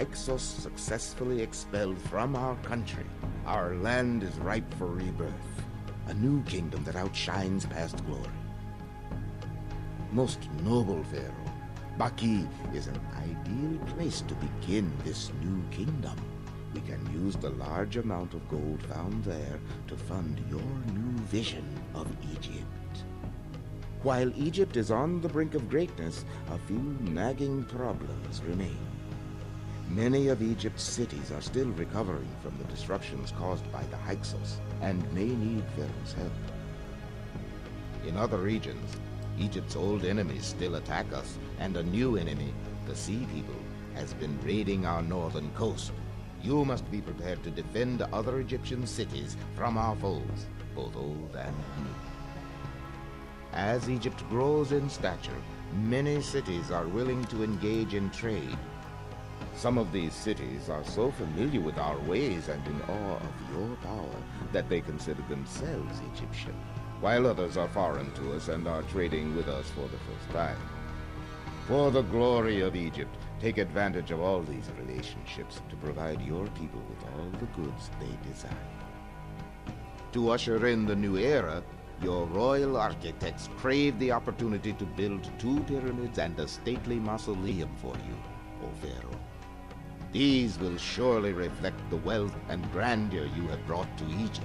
Hyksos successfully expelled from our country, our land is ripe for rebirth. A new kingdom that outshines past glory. Most noble Pharaoh, Baki is an ideal place to begin this new kingdom. We can use the large amount of gold found there to fund your new vision of Egypt. While Egypt is on the brink of greatness, a few nagging problems remain. Many of Egypt's cities are still recovering from the disruptions caused by the Hyksos and may need Pharaoh's help. In other regions, Egypt's old enemies still attack us, and a new enemy, the Sea People, has been raiding our northern coast. You must be prepared to defend other Egyptian cities from our foes, both old and new. As Egypt grows in stature, many cities are willing to engage in trade. Some of these cities are so familiar with our ways and in awe of your power that they consider themselves Egyptian, while others are foreign to us and are trading with us for the first time. For the glory of Egypt, take advantage of all these relationships to provide your people with all the goods they desire. To usher in the new era, your royal architects crave the opportunity to build 2 pyramids and a stately mausoleum for you, O Pharaoh. These will surely reflect the wealth and grandeur you have brought to Egypt.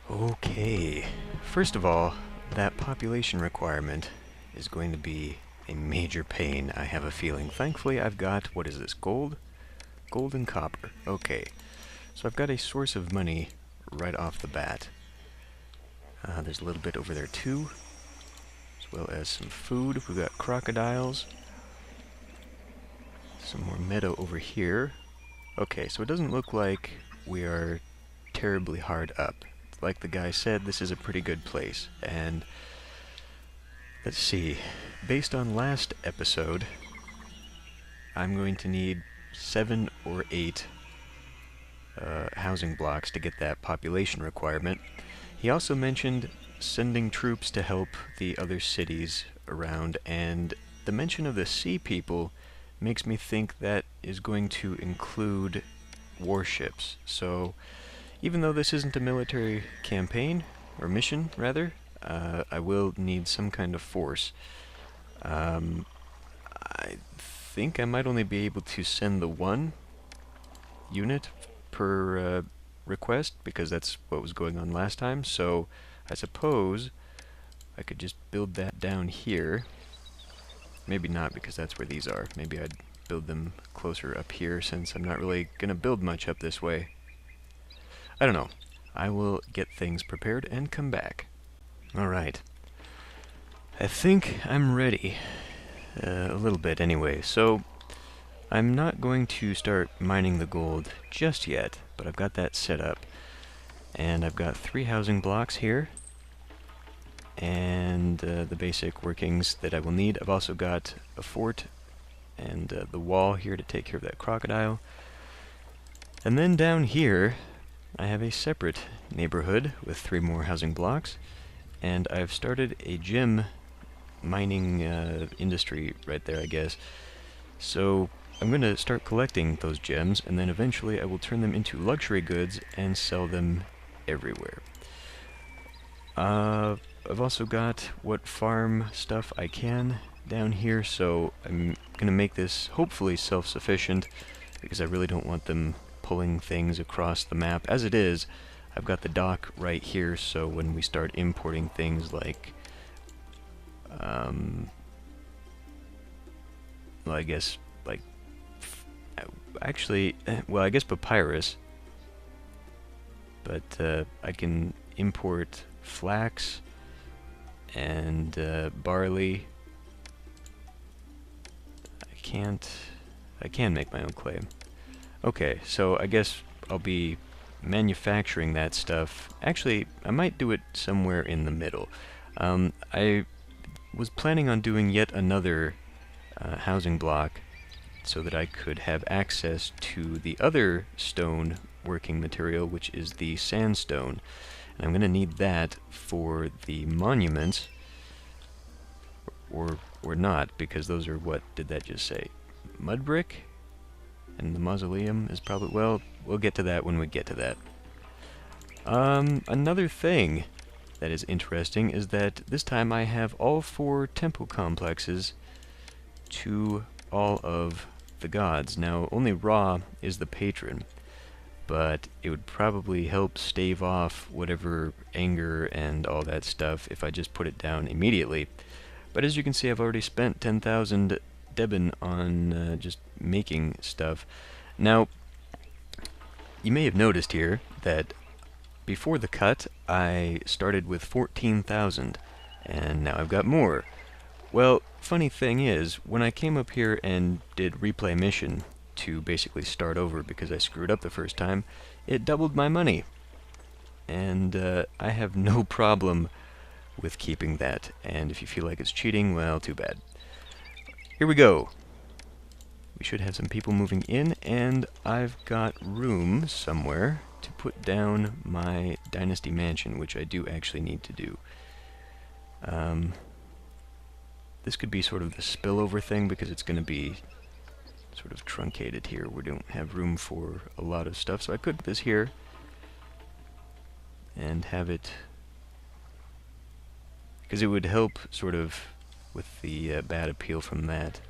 Okay, first of all, that population requirement is going to be a major pain, I have a feeling. Thankfully, I've got, what is this, gold? Gold and copper. Okay, so I've got a source of money right off the bat. There's a little bit over there too, as well as some food. We've got crocodiles. Some more meadow over here. Okay, so it doesn't look like we are terribly hard up. Like the guy said, this is a pretty good place. And let's see, based on last episode, I'm going to need 7 or 8 housing blocks to get that population requirement. He also mentioned sending troops to help the other cities around, and the mention of the Sea People makes me think that is going to include warships. So even though this isn't a military campaign, or mission rather, I will need some kind of force. I think I might only be able to send the 1 unit per request, because that's what was going on last time. So I suppose I could just build that down here. Maybe not, because that's where these are. Maybe I'd build them closer up here, since I'm not really going to build much up this way. I don't know. I will get things prepared and come back. Alright. I think I'm ready. A little bit anyway. So I'm not going to start mining the gold just yet, but I've got that set up. And I've got 3 housing blocks here. And the basic workings that I will need. I've also got a fort and the wall here to take care of that crocodile. And then down here, I have a separate neighborhood with 3 more housing blocks. And I've started a gem mining industry right there, I guess. So I'm going to start collecting those gems, and then eventually I will turn them into luxury goods and sell them everywhere. I've also got what farm stuff I can down here, so I'm going to make this hopefully self-sufficient, because I really don't want them pulling things across the map. As it is, I've got the dock right here, so when we start importing things like well, I guess, like, actually, well, I guess papyrus, but I can import flax and barley. I can make my own clay. Okay, so I guess I'll be manufacturing that stuff. Actually, I might do it somewhere in the middle. I was planning on doing yet another housing block so that I could have access to the other stone working material, which is the sandstone. And I'm going to need that for the monuments, or or not, because those are, what did that just say? Mud brick? And the mausoleum is probably, well, we'll get to that when we get to that. Another thing that is interesting is that this time I have all 4 temple complexes to all of the gods. Now, only Ra is the patron, but it would probably help stave off whatever anger and all that stuff if I just put it down immediately. But as you can see, I've already spent 10,000 Debin on just making stuff. Now, you may have noticed here that before the cut, I started with 14,000, and now I've got more. Well, funny thing is, when I came up here and did replay mission to basically start over because I screwed up the first time, it doubled my money. And I have no problem with keeping that. And if you feel like it's cheating, well, too bad. Here we go. We should have some people moving in, and I've got room somewhere to put down my Dynasty Mansion, which I do actually need to do. This could be sort of the spillover thing, because it's going to be sort of truncated here. We don't have room for a lot of stuff, so I could put this here and have it, because it would help sort of with the bad appeal from that.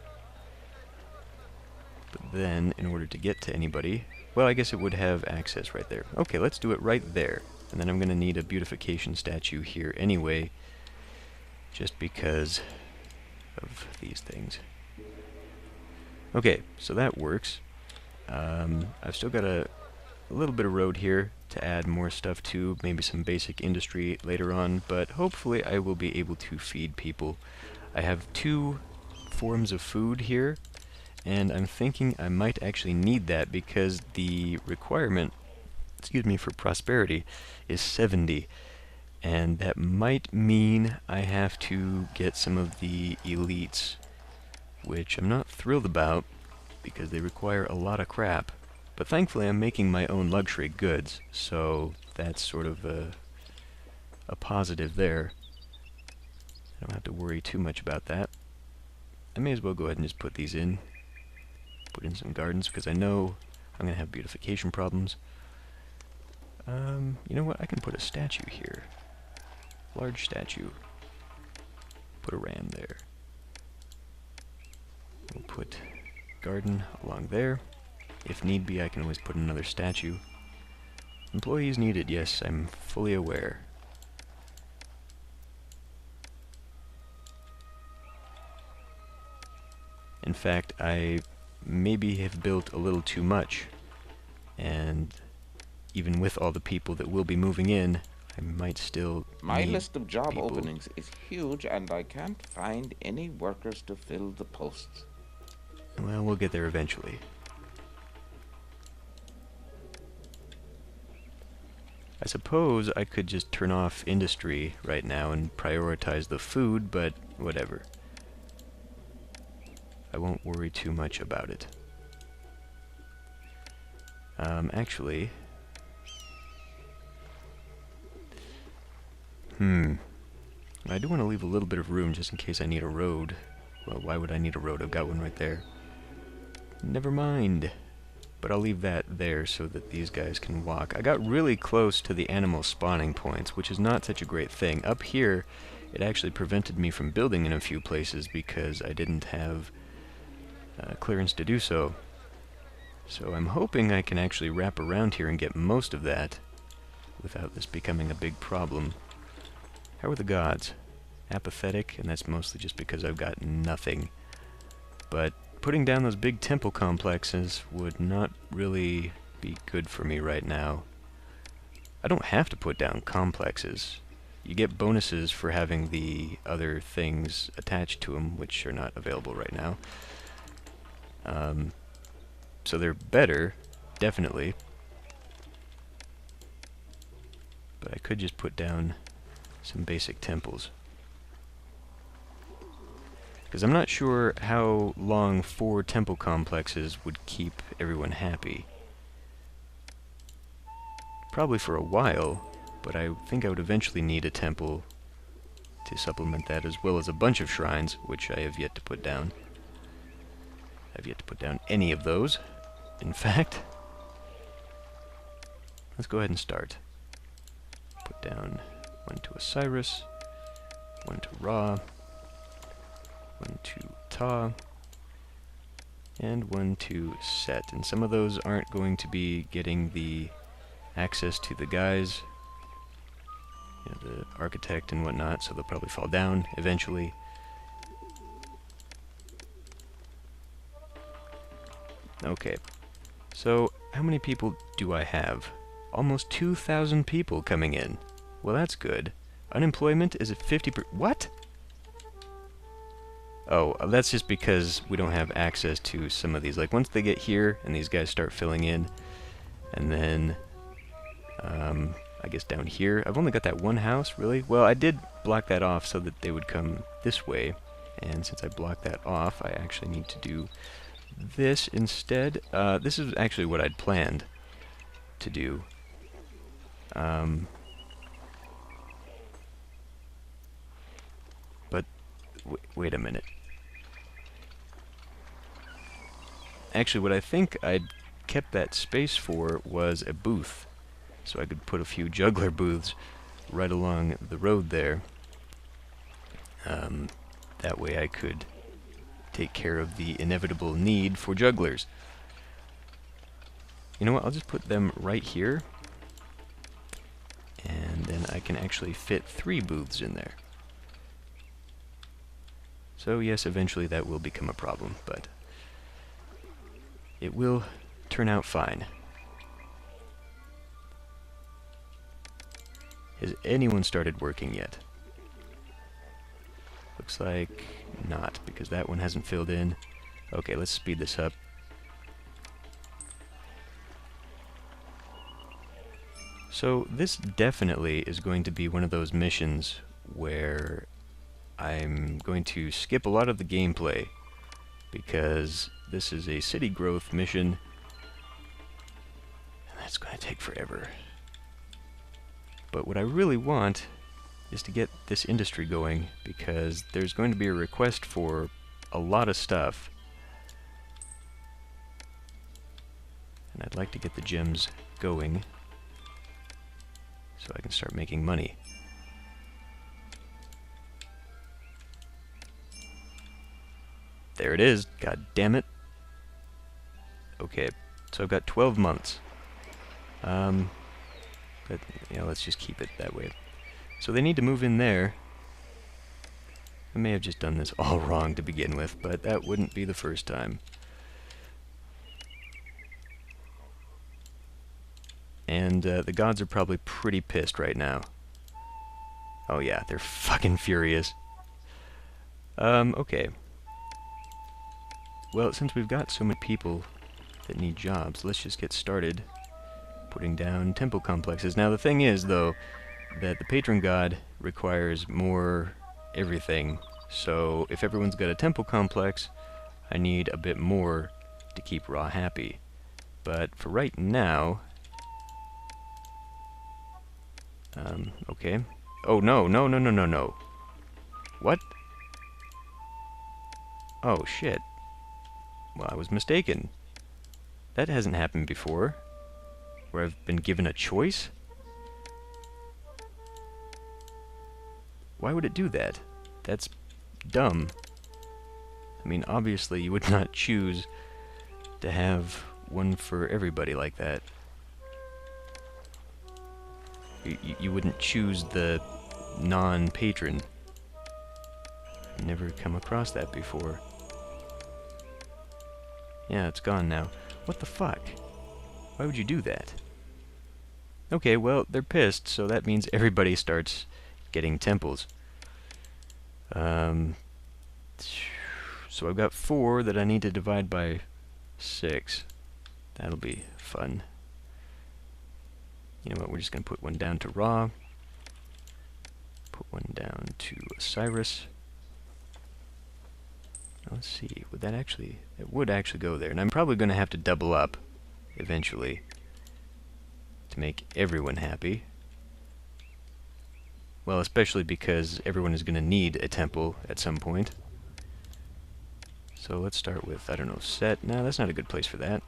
But then, in order to get to anybody, well, I guess it would have access right there. Okay, let's do it right there. And then I'm going to need a beautification statue here anyway, just because of these things. Okay, so that works. I've still got a little bit of road here to add more stuff to, maybe some basic industry later on, but hopefully I will be able to feed people. I have 2 forms of food here, and I'm thinking I might actually need that because the requirement, for prosperity is 70, and that might mean I have to get some of the elites, which I'm not thrilled about because they require a lot of crap. But thankfully I'm making my own luxury goods, so that's sort of a positive there. I don't have to worry too much about that. I may as well go ahead and just put these in. Put in some gardens, because I know I'm going to have beautification problems. You know what? I can put a statue here. Large statue. Put a ram there. We'll put garden along there. If need be, I can always put another statue. Employees needed, yes, I'm fully aware. In fact, I maybe have built a little too much, and even with all the people that will be moving in, I might still My need list of job people. openings is huge, and I can't find any workers to fill the posts. Well, we'll get there eventually. I suppose I could just turn off industry right now and prioritize the food, but whatever. I won't worry too much about it. Actually... I do want to leave a little bit of room just in case I need a road. Well, why would I need a road? I've got one right there. Never mind. But I'll leave that there so that these guys can walk. I got really close to the animal spawning points, which is not such a great thing. Up here, it actually prevented me from building in a few places because I didn't have clearance to do so. So I'm hoping I can actually wrap around here and get most of that without this becoming a big problem. How are the gods? Apathetic, and that's mostly just because I've got nothing. But putting down those big temple complexes would not really be good for me right now. I don't have to put down complexes. You get bonuses for having the other things attached to them, which are not available right now. So they're better, definitely. But I could just put down some basic temples. Because I'm not sure how long 4 temple complexes would keep everyone happy. Probably for a while, but I think I would eventually need a temple to supplement that, as well as a bunch of shrines, which I have yet to put down. I've yet to put down any of those, in fact. Let's go ahead and start. Put down one to Osiris, one to Ra, one to Ta, and one to Set. And some of those aren't going to be getting the access to the guys, you know, the architect and whatnot, so they'll probably fall down eventually. Okay, so how many people do I have? Almost 2,000 people coming in. Well, that's good. Unemployment is at 50%. What? Oh, that's just because we don't have access to some of these. Like, once they get here and these guys start filling in, and then, I guess down here, I've only got that one house, really? Well, I did block that off so that they would come this way, and since I blocked that off, I actually need to do this instead. This is actually what I'd planned to do. But wait a minute. Actually, what I think I'd kept that space for was a booth, so I could put a few juggler booths right along the road there. That way I could take care of the inevitable need for jugglers. You know what, I'll just put them right here, and then I can actually fit 3 booths in there. So yes, eventually that will become a problem, but it will turn out fine. Has anyone started working yet? Looks like not, because that one hasn't filled in. Okay, let's speed this up. So this definitely is going to be one of those missions where I'm going to skip a lot of the gameplay, because this is a city growth mission, and that's going to take forever. But what I really want is to get this industry going, because there's going to be a request for a lot of stuff. And I'd like to get the gems going so I can start making money. There it is. God damn it. Okay, so I've got 12 months. But, you know, let's just keep it that way. So they need to move in there. I may have just done this all wrong to begin with, but that wouldn't be the first time. And the gods are probably pretty pissed right now. Oh yeah, they're fucking furious. Okay. Well, since we've got so many people that need jobs, let's just get started putting down temple complexes. Now the thing is, though, that the patron god requires more everything. So if everyone's got a temple complex, I need a bit more to keep Ra happy. But for right now... okay. Oh, no, no, no, no, no, no. What? Oh, shit. Well, I was mistaken. That hasn't happened before, where I've been given a choice? Why would it do that? That's dumb. I mean, obviously you would not choose to have one for everybody like that. You wouldn't choose the non-patron. Never come across that before. Yeah, it's gone now. What the fuck? Why would you do that? Okay, well, they're pissed, so that means everybody starts getting temples. So I've got 4 that I need to divide by 6. That'll be fun. You know what, we're just going to put one down to Ra. Put one down to Osiris. Let's see, would that actually... It would actually go there. And I'm probably going to have to double up eventually to make everyone happy. Well, especially because everyone is going to need a temple at some point. So let's start with, I don't know, set. No, that's not a good place for that.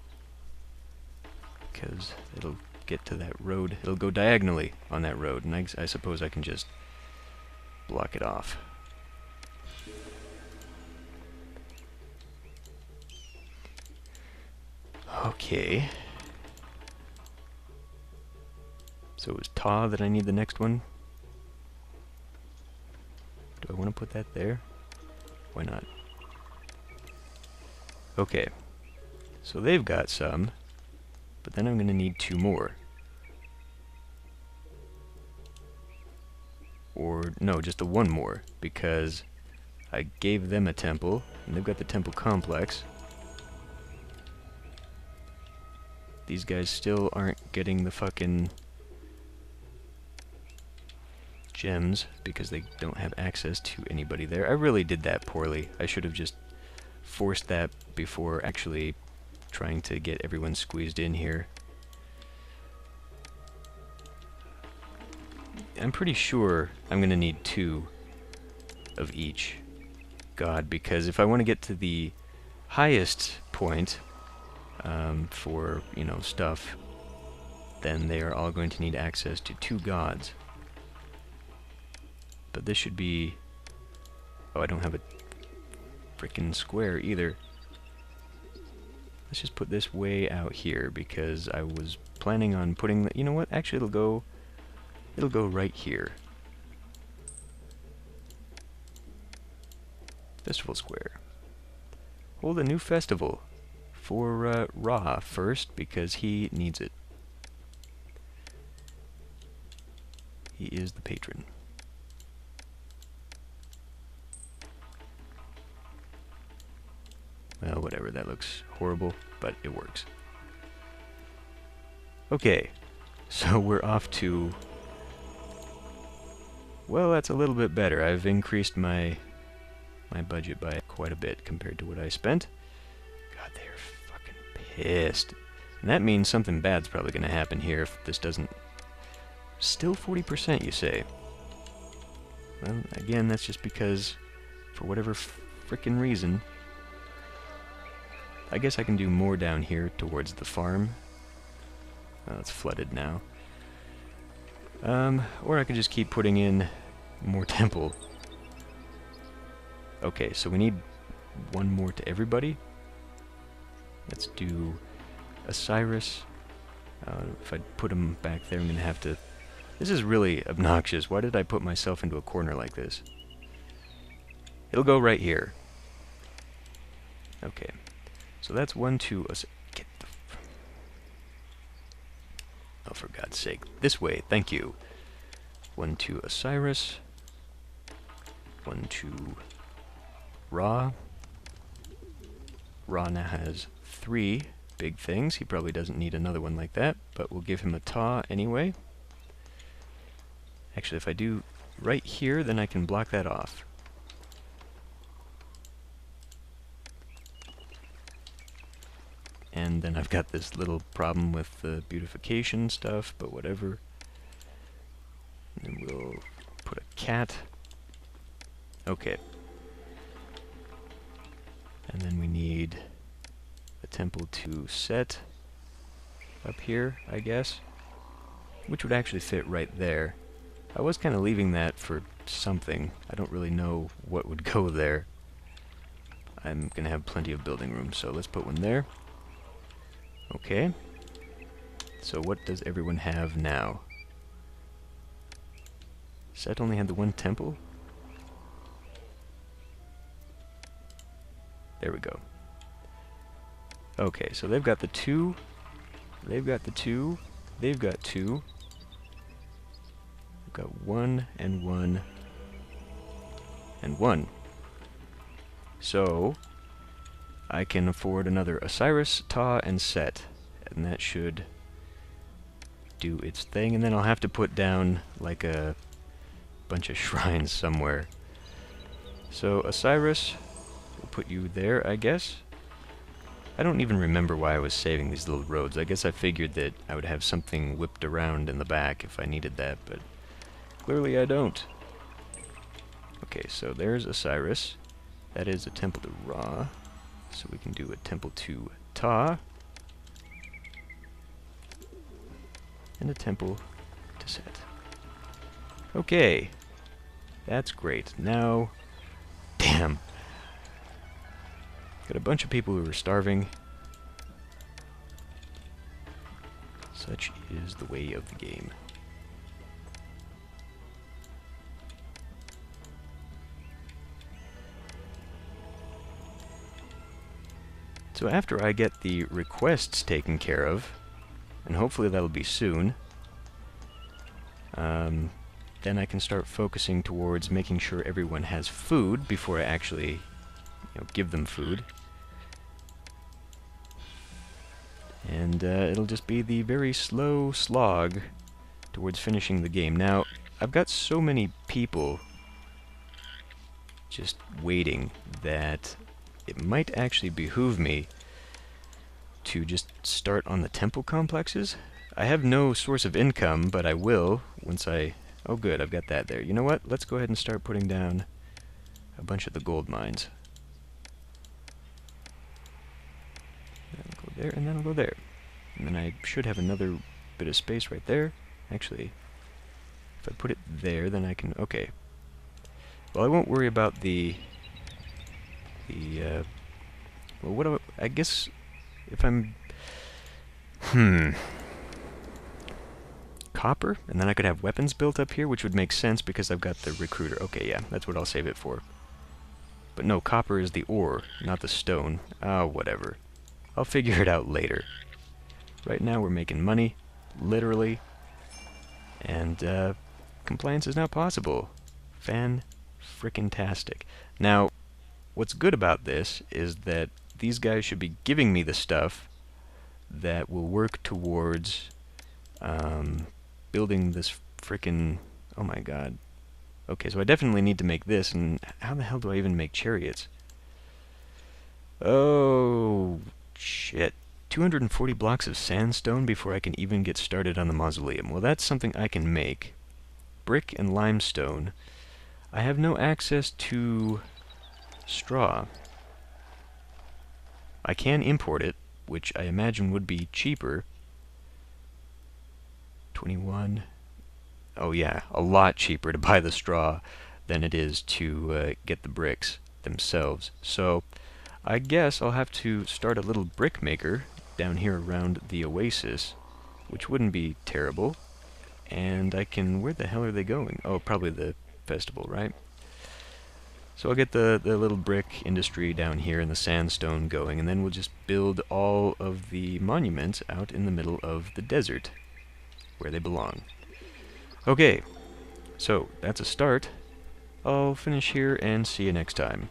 Because it'll get to that road. It'll go diagonally on that road, and I suppose I can just block it off. Okay. So it was Ta that I need the next one. Do I want to put that there? Why not? Okay. So they've got some, but then I'm going to need 2 more. Or, no, just 1 more, because I gave them a temple, and they've got the temple complex. These guys still aren't getting the fucking gems because they don't have access to anybody there. I really did that poorly. I should have just forced that before actually trying to get everyone squeezed in here. I'm pretty sure I'm going to need 2 of each god, because if I want to get to the highest point for, you know, stuff, then they are all going to need access to 2 gods. But this should be... Oh, I don't have a frickin' square either. Let's just put this way out here, because I was planning on putting the... You know what? Actually, it'll go right here. Festival Square. Hold a new festival for Ra first, because he needs it. He is the patron. Well, whatever, that looks horrible, but it works. Okay, so we're off to... Well, that's a little bit better. I've increased my budget by quite a bit compared to what I spent. God, they're fucking pissed. And that means something bad's probably going to happen here if this doesn't... Still 40%, you say? Well, again, that's just because, for whatever frickin' reason... I guess I can do more down here towards the farm. It's flooded now. Or I could just keep putting in more temple. Okay, so we need 1 more to everybody. Let's do Osiris. If I put him back there, I'm going to have to... This is really obnoxious. Why did I put myself into a corner like this? It'll go right here. Okay. So that's 1, 2... Get the... Oh, for God's sake. This way, thank you. 1, 2 Osiris. 1, 2 Ra. Ra now has 3 big things. He probably doesn't need another one like that, but we'll give him a Ta anyway. Actually, if I do right here, then I can block that off. And then I've got this little problem with the beautification stuff, but whatever. And then we'll put a cat. Okay. And then we need a temple to set up here, I guess. Which would actually fit right there. I was kind of leaving that for something. I don't really know what would go there. I'm going to have plenty of building room, so let's put one there. Okay. So what does everyone have now? Set only had the 1 temple? There we go. Okay, so they've got the 2. They've got the 2. They've got 2. We've got 1 and 1 and 1. So I can afford another Osiris, Ta, and Set, and that should do its thing. And then I'll have to put down like a bunch of shrines somewhere. So Osiris, we'll put you there, I guess. I don't even remember why I was saving these little roads. I guess I figured that I would have something whipped around in the back if I needed that, but Clearly I don't. Okay, so there's Osiris. That is a temple to Ra. So we can do a temple to Ta. And a temple to Set. Okay. That's great. Now... Damn. Got a bunch of people who are starving. Such is the way of the game. So after I get the requests taken care of, and hopefully that'll be soon, then I can start focusing towards making sure everyone has food before I actually, give them food. And it'll just be the very slow slog towards finishing the game. Now, I've got so many people just waiting that it might actually behoove me to just start on the temple complexes. I have no source of income, but I will once I... Oh good, I've got that there. You know what? Let's go ahead and start putting down a bunch of the gold mines. That'll go there, and that'll go there. And then I should have another bit of space right there. Actually, if I put it there, then I can... Okay. Well, I won't worry about the... Well, what do I guess if I'm... Copper? And then I could have weapons built up here, which would make sense because I've got the recruiter. Okay, yeah, that's what I'll save it for. But no, copper is the ore, not the stone. Oh, whatever. I'll figure it out later. Right now we're making money, literally, and compliance is now possible. Fan-frickin-tastic. Now, what's good about this is that these guys should be giving me the stuff that will work towards building this frickin'... Oh my god. Okay, so I definitely need to make this, and how the hell do I even make chariots? Oh, shit. 240 blocks of sandstone before I can even get started on the mausoleum. Well, that's something I can make. Brick and limestone. I have no access to straw. I can import it, which I imagine would be cheaper. 21. Oh yeah, a lot cheaper to buy the straw than it is to get the bricks themselves. So I guess I'll have to start a little brick maker down here around the oasis, which wouldn't be terrible. And I can... Where the hell are they going? Oh, probably the festival, right? So I'll get the little brick industry down here and the sandstone going, and then we'll just build all of the monuments out in the middle of the desert, where they belong. Okay, so that's a start. I'll finish here and see you next time.